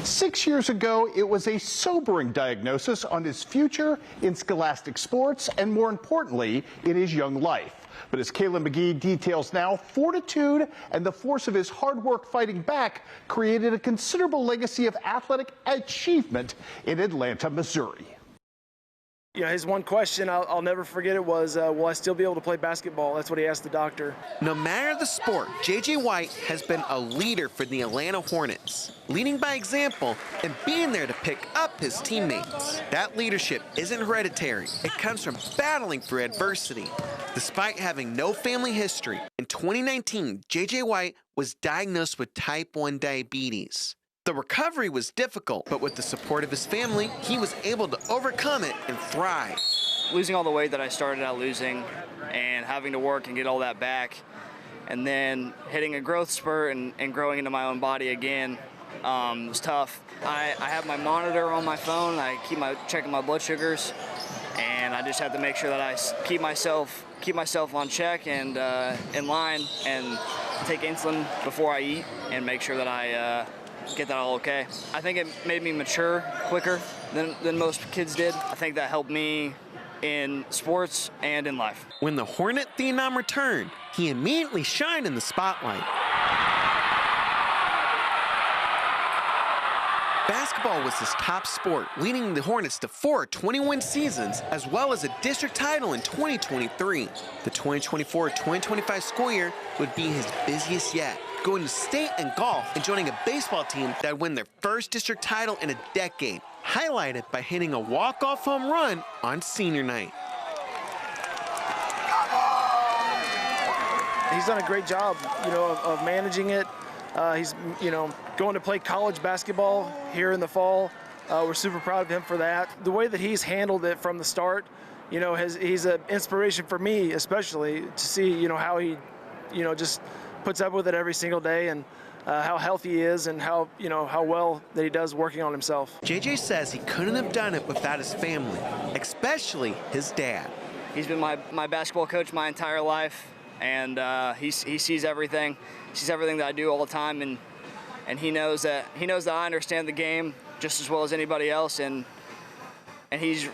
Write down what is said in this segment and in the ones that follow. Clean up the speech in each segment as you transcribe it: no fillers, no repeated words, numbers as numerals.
6 years ago, it was a sobering diagnosis on his future in scholastic sports and, more importantly, in his young life. But as Kayla McGee details now, fortitude and the force of his hard work fighting back created a considerable legacy of athletic achievement in Atlanta, Missouri. You know, his one question, I'll never forget it, was, will I still be able to play basketball? That's what he asked the doctor. No matter the sport, J.J. White has been a leader for the Atlanta Hornets, leading by example and being there to pick up his teammates. That leadership isn't hereditary. It comes from battling through adversity. Despite having no family history, in 2019, J.J. White was diagnosed with type 1 diabetes. The recovery was difficult, but with the support of his family, he was able to overcome it and thrive. Losing all the weight that I started out losing and having to work and get all that back, and then hitting a growth spurt and growing into my own body again was tough. I have my monitor on my phone. I keep checking my blood sugars, and I just have to make sure that I keep myself on check and in line, and take insulin before I eat and make sure that I get that all okay. I think it made me mature quicker than most kids did. I think that helped me in sports and in life. When the Hornet phenom returned, he immediately shined in the spotlight. Basketball was his top sport, leading the Hornets to 4 20-win seasons, as well as a district title in 2023. The 2024-2025 school year would be his busiest yet, going to state and golf and joining a baseball team that would win their first district title in a decade, highlighted by hitting a walk-off home run on senior night. He's done a great job, of managing it. He's, going to play college basketball here in the fall. We're super proud of him for that. The way that he's handled it from the start, he's an inspiration for me, especially to see, how he, just puts up with it every single day, and how healthy he is, and how well that he does working on himself. JJ says he couldn't have done it without his family, especially his dad. He's been my basketball coach my entire life, and he sees everything. He sees everything that I do all the time, and he knows that I understand the game just as well as anybody else, and he's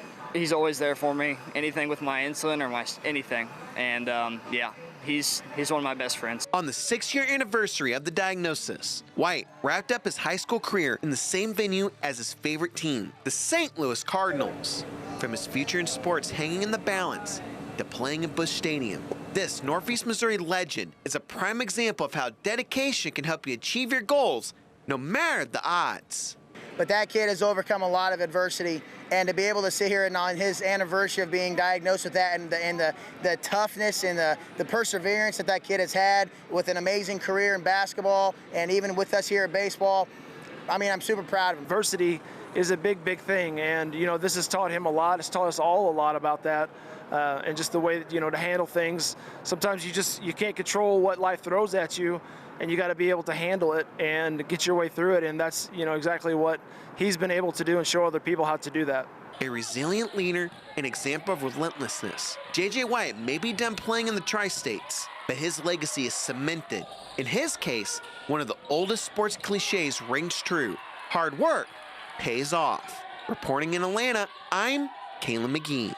always there for me. Anything with my insulin or anything, and yeah. He's one of my best friends. On the 6-year anniversary of the diagnosis, White wrapped up his high school career in the same venue as his favorite team, the St. Louis Cardinals. From his future in sports hanging in the balance to playing in Busch Stadium, this Northeast Missouri legend is a prime example of how dedication can help you achieve your goals, no matter the odds. But that kid has overcome a lot of adversity, and to be able to sit here and on his anniversary of being diagnosed with that, and the toughness and the perseverance that kid has had with an amazing career in basketball and even with us here at baseball, I mean, I'm super proud of him. Adversity is a big, big thing, and this has taught him a lot. It's taught us all a lot about that, and just the way that, to handle things. Sometimes you can't control what life throws at you, and you got to be able to handle it and get your way through it, and that's exactly what he's been able to do, and show other people how to do that. A resilient leader, an example of relentlessness. J.J. White may be done playing in the tri-states, but his legacy is cemented. In his case, one of the oldest sports cliches rings true: hard work pays off. Reporting in Atlanta, I'm Kayla McGee.